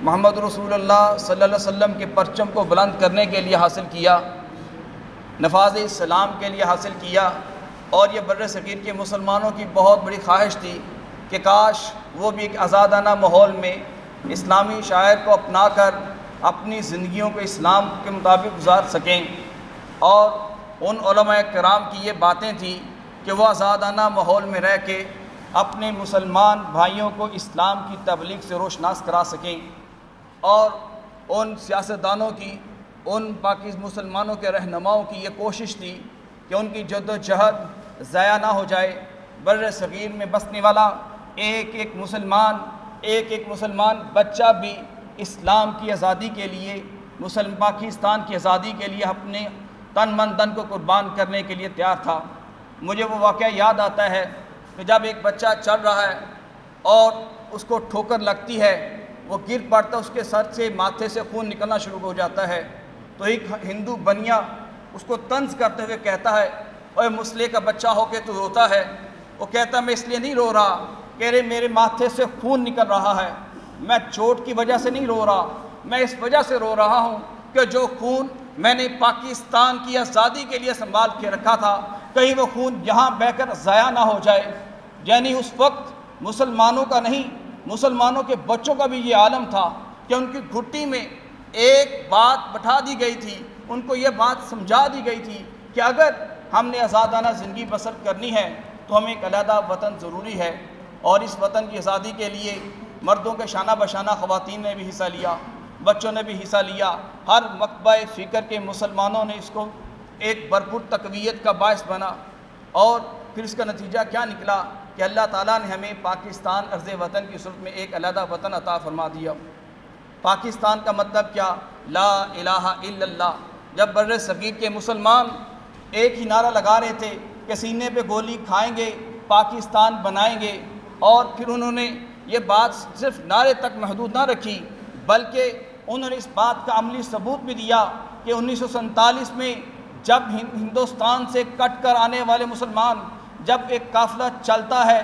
محمد رسول اللہ صلی اللہ علیہ وسلم کے پرچم کو بلند کرنے کے لیے حاصل کیا، نفاذ اسلام کے لیے حاصل کیا، اور یہ بر صغیر کے مسلمانوں کی بہت بڑی خواہش تھی کہ کاش وہ بھی ایک آزادانہ ماحول میں اسلامی شاعر کو اپنا کر اپنی زندگیوں کو اسلام کے مطابق گزار سکیں۔ اور ان علماء کرام کی یہ باتیں تھیں کہ وہ آزادانہ ماحول میں رہ کے اپنے مسلمان بھائیوں کو اسلام کی تبلیغ سے روشناس کرا سکیں، اور ان سیاستدانوں کی، ان باقی مسلمانوں کے رہنماؤں کی یہ کوشش تھی کہ ان کی جد و جہد ضائع نہ ہو جائے۔ بر صغیر میں بسنے والا ایک ایک مسلمان بچہ بھی اسلام کی آزادی کے لیے، پاکستان کی آزادی کے لیے اپنے تن من دن کو قربان کرنے کے لیے تیار تھا۔ مجھے وہ واقعہ یاد آتا ہے کہ جب ایک بچہ چل رہا ہے اور اس کو ٹھوکر لگتی ہے، وہ گر پڑتا ہے، اس کے سر سے ماتھے سے خون نکلنا شروع ہو جاتا ہے، تو ایک ہندو بنیا اس کو طنز کرتے ہوئے کہتا ہے، اوے مسلح کا بچہ ہو کے تو روتا ہے؟ وہ کہتا ہے میں اس لیے نہیں رو رہا، کہہ رہے میرے ماتھے سے خون نکل رہا ہے، میں چوٹ کی وجہ سے نہیں رو رہا، میں اس وجہ سے رو رہا ہوں کہ جو خون میں نے پاکستان کی آزادی کے لیے سنبھال کے رکھا تھا، کہیں وہ خون یہاں بہہ کر ضائع نہ ہو جائے۔ یعنی اس وقت مسلمانوں کا نہیں، مسلمانوں کے بچوں کا بھی یہ عالم تھا کہ ان کی گھٹی میں ایک بات بٹھا دی گئی تھی، ان کو یہ بات سمجھا دی گئی تھی کہ اگر ہم نے آزادانہ زندگی بسر کرنی ہے تو ہمیں ایک علیحدہ وطن ضروری ہے۔ اور اس وطن کی آزادی کے لیے مردوں کے شانہ بشانہ خواتین نے بھی حصہ لیا، بچوں نے بھی حصہ لیا، ہر مکتبہ فکر کے مسلمانوں نے اس کو ایک بھرپور تقویت کا باعث بنا۔ اور پھر اس کا نتیجہ کیا نکلا کہ اللہ تعالیٰ نے ہمیں پاکستان ارض وطن کی صورت میں ایک علیحدہ وطن عطا فرما دیا۔ پاکستان کا مطلب کیا؟ لا الہ الا اللہ۔ جب بر صغیر کے مسلمان ایک ہی نعرہ لگا رہے تھے کہ سینے پہ گولی کھائیں گے، پاکستان بنائیں گے، اور پھر انہوں نے یہ بات صرف نعرے تک محدود نہ رکھی بلکہ انہوں نے اس بات کا عملی ثبوت بھی دیا کہ 1947 میں جب ہندوستان سے کٹ کر آنے والے مسلمان، جب ایک قافلہ چلتا ہے،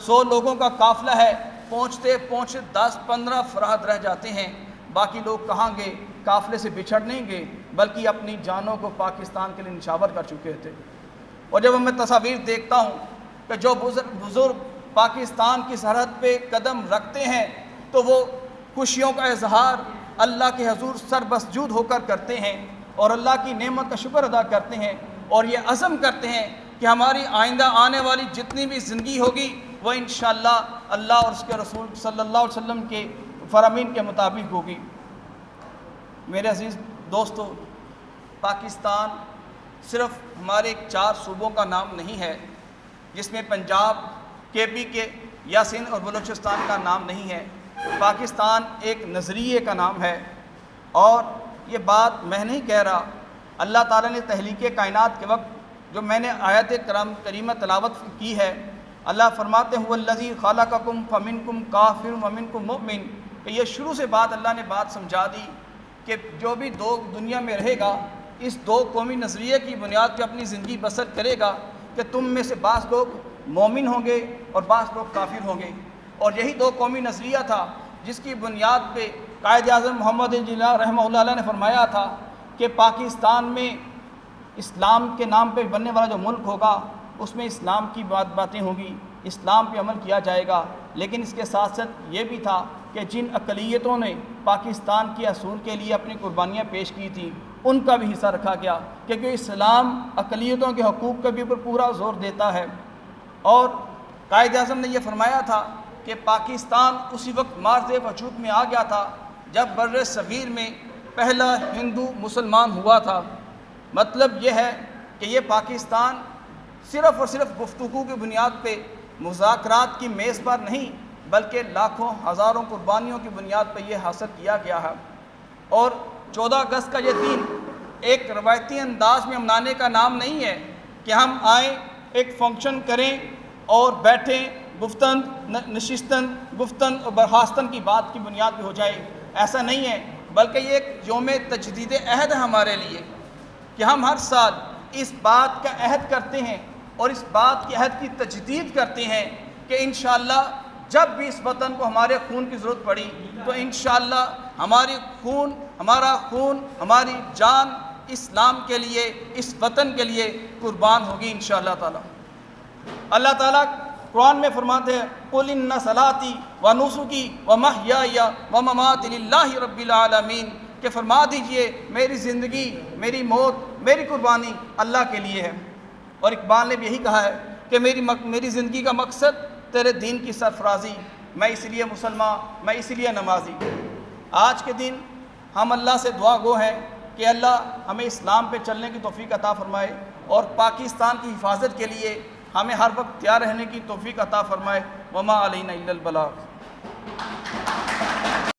100 لوگوں کا قافلہ ہے، پہنچتے 10-15 افراد رہ جاتے ہیں، باقی لوگ کہاں گے؟ قافلے سے بچھڑ نہیں گے بلکہ اپنی جانوں کو پاکستان کے لیے نچھاور کر چکے تھے۔ اور جب میں تصاویر دیکھتا ہوں کہ جو بزرگ پاکستان کی سرحد پہ قدم رکھتے ہیں تو وہ خوشیوں کا اظہار اللہ کے حضور سر مسجود ہو کر کرتے ہیں اور اللہ کی نعمت کا شکر ادا کرتے ہیں، اور یہ عزم کرتے ہیں کہ ہماری آئندہ آنے والی جتنی بھی زندگی ہوگی وہ انشاءاللہ اللہ اور اس کے رسول صلی اللہ علیہ وسلم کے فرامین کے مطابق ہوگی۔ میرے عزیز دوستو، پاکستان صرف ہمارے 4 صوبوں کا نام نہیں ہے، جس میں پنجاب، KP کے یا سندھ اور بلوچستان کا نام نہیں ہے۔ پاکستان ایک نظریے کا نام ہے، اور یہ بات میں نہیں کہہ رہا، اللہ تعالیٰ نے تخلیق کائنات کے وقت جو میں نے آیت کریمہ تلاوت کی ہے، اللہ فرماتے ہیں الذی خلقکم فمنکم کافر ومنکم مؤمن، کہ یہ شروع سے بات اللہ نے بات سمجھا دی کہ جو بھی دنیا میں رہے گا اس 2 قومی نظریے کی بنیاد پہ اپنی زندگی بسر کرے گا کہ تم میں سے بعض لوگ مومن ہوں گے اور بعض لوگ کافر ہوں گے۔ اور یہی 2 قومی نظریہ تھا جس کی بنیاد پہ قائد اعظم محمد رحمہ اللہ علیہ نے فرمایا تھا کہ پاکستان میں اسلام کے نام پہ بننے والا جو ملک ہوگا اس میں اسلام کی باتیں ہوں گی، اسلام پہ عمل کیا جائے گا، لیکن اس کے ساتھ ساتھ یہ بھی تھا کہ جن اقلیتوں نے پاکستان کے اصول کے لیے اپنی قربانیاں پیش کی تھیں ان کا بھی حصہ رکھا گیا، کیونکہ اسلام اقلیتوں کے حقوق کا بھی پورا زور دیتا ہے۔ اور قائد اعظم نے یہ فرمایا تھا کہ پاکستان اسی وقت مارز وجود میں آ گیا تھا جب بر صغیر میں پہلا ہندو مسلمان ہوا تھا۔ مطلب یہ ہے کہ یہ پاکستان صرف اور صرف گفتگو کی بنیاد پہ، مذاکرات کی میز پر نہیں بلکہ لاکھوں ہزاروں قربانیوں کی بنیاد پہ یہ حاصل کیا گیا ہے۔ اور 14 اگست کا یہ دن ایک روایتی انداز میں منانے کا نام نہیں ہے کہ ہم آئیں ایک فنکشن کریں اور بیٹھیں، گفتن نشستن گفتن اور برخاستن کی بات کی بنیاد پہ ہو جائے، ایسا نہیں ہے، بلکہ یہ ایک یوم تجدید عہد ہے ہمارے لیے کہ ہم ہر سال اس بات کا عہد کرتے ہیں اور اس بات کے عہد کی تجدید کرتے ہیں کہ انشاءاللہ جب بھی اس وطن کو ہمارے خون کی ضرورت پڑی تو انشاءاللہ ہمارا خون ہماری جان اسلام کے لیے، اس وطن کے لیے قربان ہوگی انشاءاللہ تعالی۔ اللہ تعالیٰ قرآن میں فرماتے ہیں قُلْ إِنَّ صَلَاتِي وَنُسُكِي وَمَحْيَايَ وَمَمَاتِي لِلَّهِ رَبِّ الْعَالَمِينَ کہ فرما دیجئے میری زندگی، میری موت، میری قربانی اللہ کے لیے ہے۔ اور اقبال نے بھی یہی کہا ہے کہ میری زندگی کا مقصد تیرے دین کی سرفرازی، میں اس لیے مسلمان، میں اس لیے نمازی۔ آج کے دن ہم اللہ سے دعا گو ہیں کہ اللہ ہمیں اسلام پہ چلنے کی توفیق عطا فرمائے اور پاکستان کی حفاظت کے لیے ہمیں ہر وقت تیار رہنے کی توفیق عطا فرمائے۔ وما علینا الا البلاغ۔